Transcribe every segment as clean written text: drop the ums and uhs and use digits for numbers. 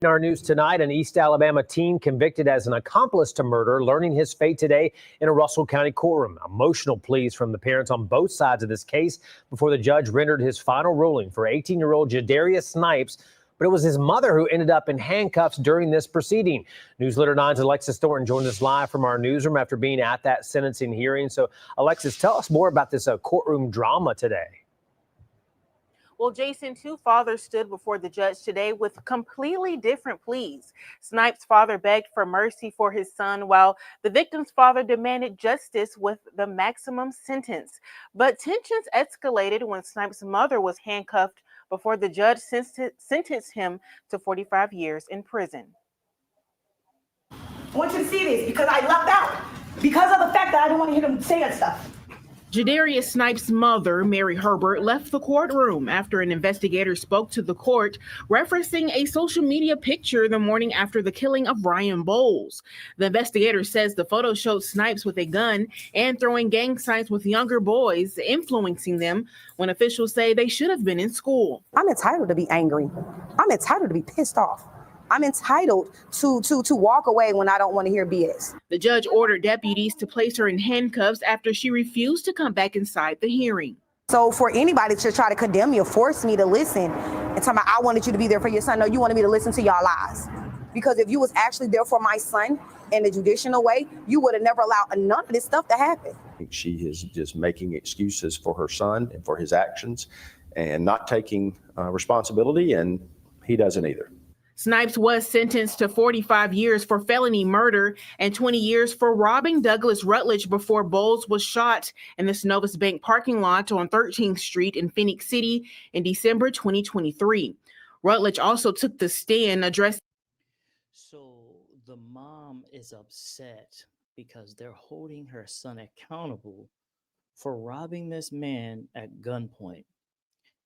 In our news tonight, an East Alabama teen convicted as an accomplice to murder, learning his fate today in a Russell County courtroom. Emotional pleas from the parents on both sides of this case before the judge rendered his final ruling for 18-year-old Jadarius Snipes. But it was his mother who ended up in handcuffs during this proceeding. Newsletter 9's Alexis Thornton joined us live from our newsroom after being at that sentencing hearing. So, Alexis, tell us more about this courtroom drama today. Well, Jason, two fathers stood before the judge today with completely different pleas. Snipes' father begged for mercy for his son, while the victim's father demanded justice with the maximum sentence. But tensions escalated when Snipes' mother was handcuffed before the judge sentenced him to 45 years in prison. I want you to see this because I lucked out because of the fact that I didn't want to hear them saying stuff. Jadarius Snipes' mother, Mary Herbert, left the courtroom after an investigator spoke to the court, referencing a social media picture the morning after the killing of Ryan Boles. The investigator says the photo showed Snipes with a gun and throwing gang signs with younger boys, influencing them when officials say they should have been in school. I'm entitled to be angry. I'm entitled to be pissed off. I'm entitled to walk away when I don't want to hear BS. The judge ordered deputies to place her in handcuffs after she refused to come back inside the hearing. So for anybody to try to condemn me or force me to listen and tell me I wanted you to be there for your son, no, you wanted me to listen to y'all lies. Because if you was actually there for my son in the judicial way, you would have never allowed none of this stuff to happen. She is just making excuses for her son and for his actions and not taking responsibility, and he doesn't either. Snipes was sentenced to 45 years for felony murder and 20 years for robbing Douglas Rutledge before Boles was shot in the Synovus Bank parking lot on 13th Street in Phoenix City in December 2023. Rutledge also took the stand addressing. So the mom is upset because they're holding her son accountable for robbing this man at gunpoint.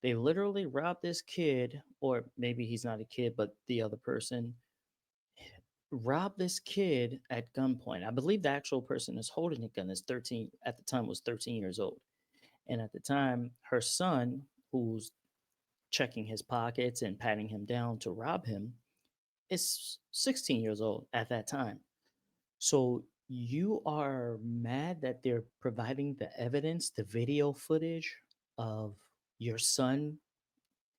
They literally robbed this kid, or maybe he's not a kid, but the other person robbed this kid at gunpoint. I believe the actual person is holding the gun is 13, at the time was 13 years old. And at the time, her son, who's checking his pockets and patting him down to rob him, is 16 years old at that time. So you are mad that they're providing the evidence, the video footage of your son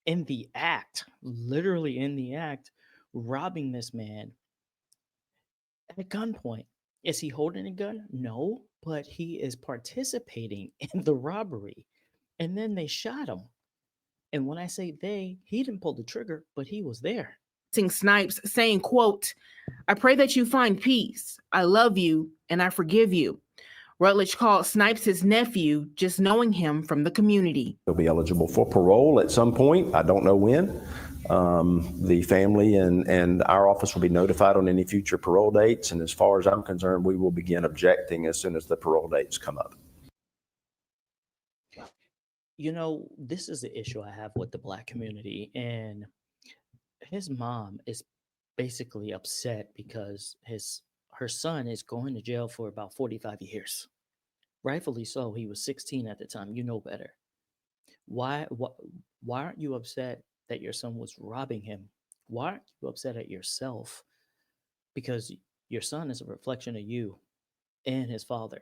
in the act, literally in the act, robbing this man at gunpoint. Is he holding a gun? No, but he is participating in the robbery. And then they shot him. And when I say they, he didn't pull the trigger, but he was there. Snipes saying, quote, "I pray that you find peace. I love you and I forgive you." Rutledge called Snipes his nephew, just knowing him from the community. He'll be eligible for parole at some point. I don't know when. The family and our office will be notified on any future parole dates. And as far as I'm concerned, we will begin objecting as soon as the parole dates come up. You know, this is the issue I have with the Black community. And his mom is basically upset because her son is going to jail for about 45 years. Rightfully so. He was 16 at the time. You know better. Why aren't you upset that your son was robbing him? Why aren't you upset at yourself? Because your son is a reflection of you and his father.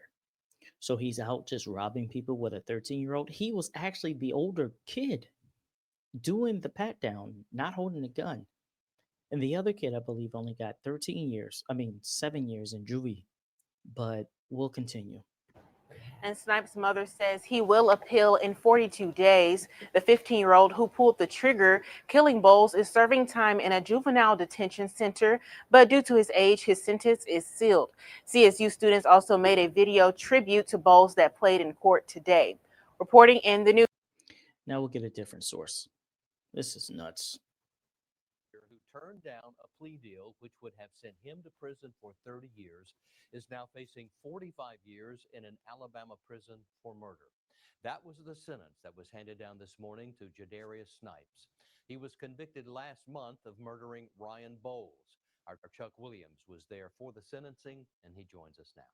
So he's out just robbing people with a 13-year-old. He was actually the older kid doing the pat down, not holding a gun. And the other kid, I believe, only got 7 years in juvie. But we'll continue. And Snipes' mother says he will appeal in 42 days. The 15-year-old who pulled the trigger, killing Boles, is serving time in a juvenile detention center, but due to his age, his sentence is sealed. CSU students also made a video tribute to Boles that played in court today. Reporting in the news. Now we'll get a different source. This is nuts. Who turned down a plea deal which would have sent him to prison for 30 years is now facing 45 years in an Alabama prison for murder. That was the sentence that was handed down this morning to Jadarius Snipes. He was convicted last month of murdering Ryan Boles. Our Chuck Williams was there for the sentencing, and he joins us now.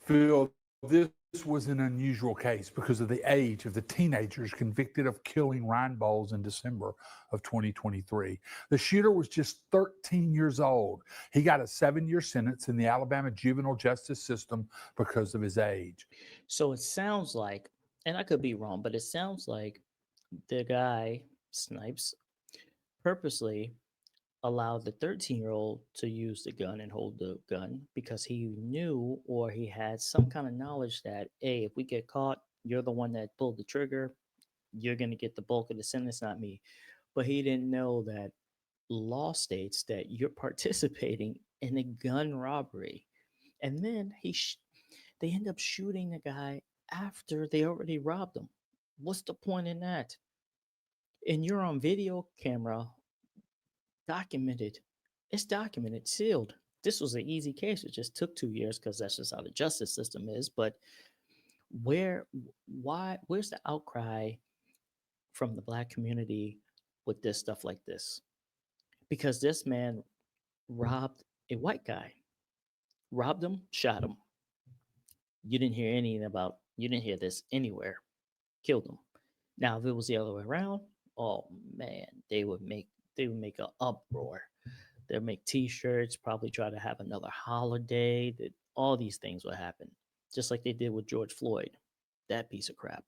Feel This was an unusual case because of the age of the teenagers convicted of killing Ryan Boles in December of 2023. The shooter was just 13 years old. He got a 7-year sentence in the Alabama juvenile justice system because of his age. So it sounds like, and I could be wrong, but it sounds like the guy, Snipes, purposely allowed the 13-year-old to use the gun and hold the gun because he knew or he had some kind of knowledge that, hey, if we get caught, you're the one that pulled the trigger. You're going to get the bulk of the sentence, not me. But he didn't know that law states that you're participating in a gun robbery. And then they end up shooting the guy after they already robbed him. What's the point in that? And you're on video camera, documented. It's documented, sealed. This was an easy case. It just took 2 years because that's just how the justice system is. But where's the outcry from the black community with this stuff like this? Because this man robbed a white guy, robbed him, shot him. You didn't hear this anywhere. Killed him. Now, if it was the other way around, oh man, they would make an uproar. They'll make T-shirts, probably try to have another holiday. That all these things would happen, just like they did with George Floyd, that piece of crap.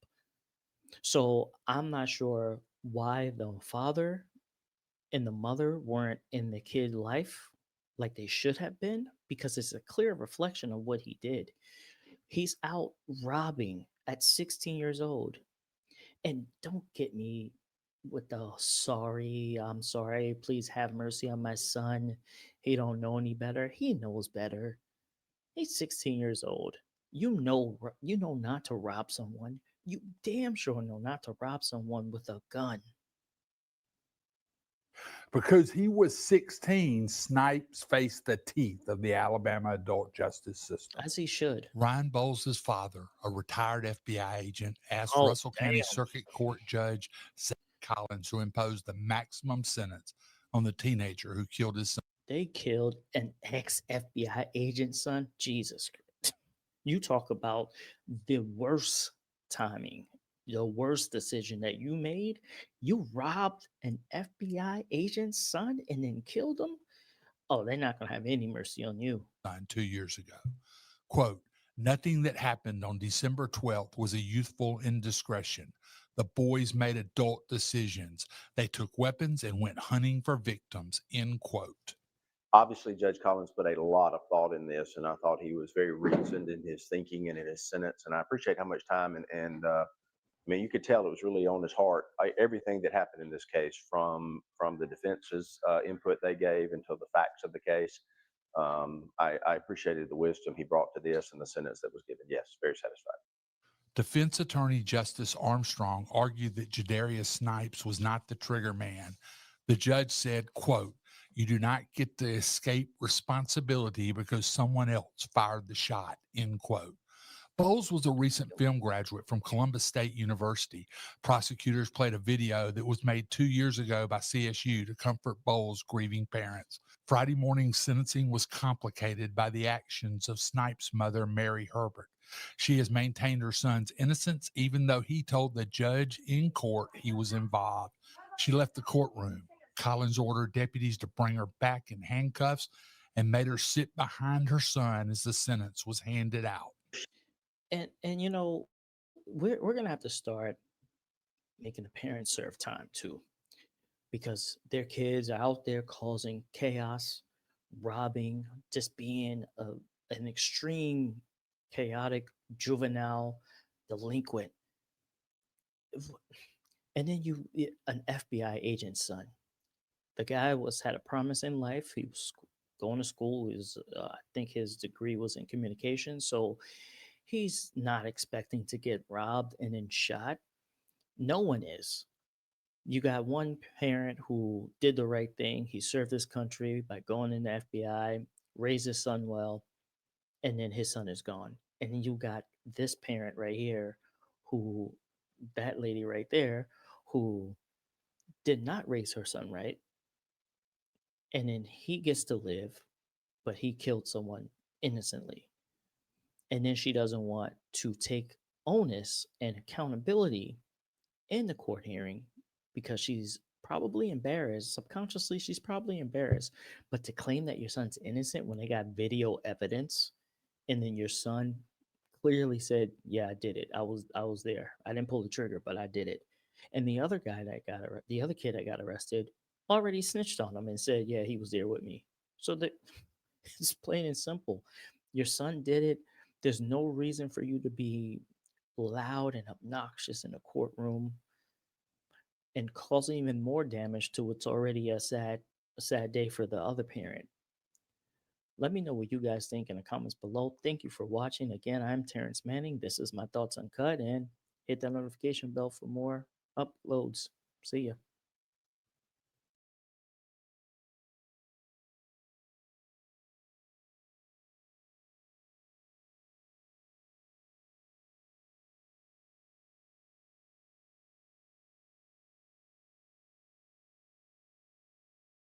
So I'm not sure why the father and the mother weren't in the kid's life like they should have been, because it's a clear reflection of what he did. He's out robbing at 16 years old. And don't get me with the sorry, I'm sorry, please have mercy on my son. He don't know any better. He knows better. He's 16 years old. You know not to rob someone. You damn sure know not to rob someone with a gun. Because he was 16, Snipes faced the teeth of the Alabama adult justice system. As he should. Ryan Boles' father, a retired FBI agent, asked Oh, Russell County damn. Circuit Court Judge Zach Collins to impose the maximum sentence on the teenager who killed his son. They killed an ex-FBI agent's son. Jesus Christ. You talk about the worst timing, the worst decision that you made. You robbed an FBI agent's son and then killed him. Oh, they're not going to have any mercy on you. 2 years ago. Quote, nothing that happened on December 12th was a youthful indiscretion. The boys made adult decisions. They took weapons and went hunting for victims, end quote. Obviously, Judge Collins put a lot of thought in this, and I thought he was very reasoned in his thinking and in his sentence. And I appreciate how much time and I mean, you could tell it was really on his heart. Everything that happened in this case, from the defense's input they gave until the facts of the case, I appreciated the wisdom he brought to this and the sentence that was given. Yes, very satisfied. Defense attorney Justice Armstrong argued that Jadarius Snipes was not the trigger man. The judge said, quote, you do not get to escape responsibility because someone else fired the shot, end quote. Boles was a recent film graduate from Columbus State University. Prosecutors played a video that was made 2 years ago by CSU to comfort Boles' grieving parents. Friday morning's sentencing was complicated by the actions of Snipes' mother, Mary Herbert. She has maintained her son's innocence, even though he told the judge in court he was involved. She left the courtroom. Collins ordered deputies to bring her back in handcuffs and made her sit behind her son as the sentence was handed out. And you know, we're gonna have to start making the parents serve time too, because their kids are out there causing chaos, robbing, just being an extreme, chaotic, juvenile delinquent. And then an FBI agent's son. The guy had a promise in life. He was going to school. I think his degree was in communication. So he's not expecting to get robbed and then shot. No one is. You got one parent who did the right thing. He served his country by going in the FBI, raised his son well, and then his son is gone. And then you got this parent right here that lady right there, who did not raise her son right. And then he gets to live, but he killed someone innocently. And then she doesn't want to take onus and accountability in the court hearing because she's probably embarrassed. Subconsciously, she's probably embarrassed. But to claim that your son's innocent when they got video evidence, and then your son clearly said, "Yeah, I did it. I was there. I didn't pull the trigger, but I did it." And the other guy that the other kid that got arrested already snitched on him and said, "Yeah, he was there with me." So that it's plain and simple. Your son did it. There's no reason for you to be loud and obnoxious in a courtroom and causing even more damage to what's already a sad day for the other parent. Let me know what you guys think in the comments below. Thank you for watching. Again, I'm Terrence Manning. This is my Thoughts Uncut, and hit that notification bell for more uploads. See ya.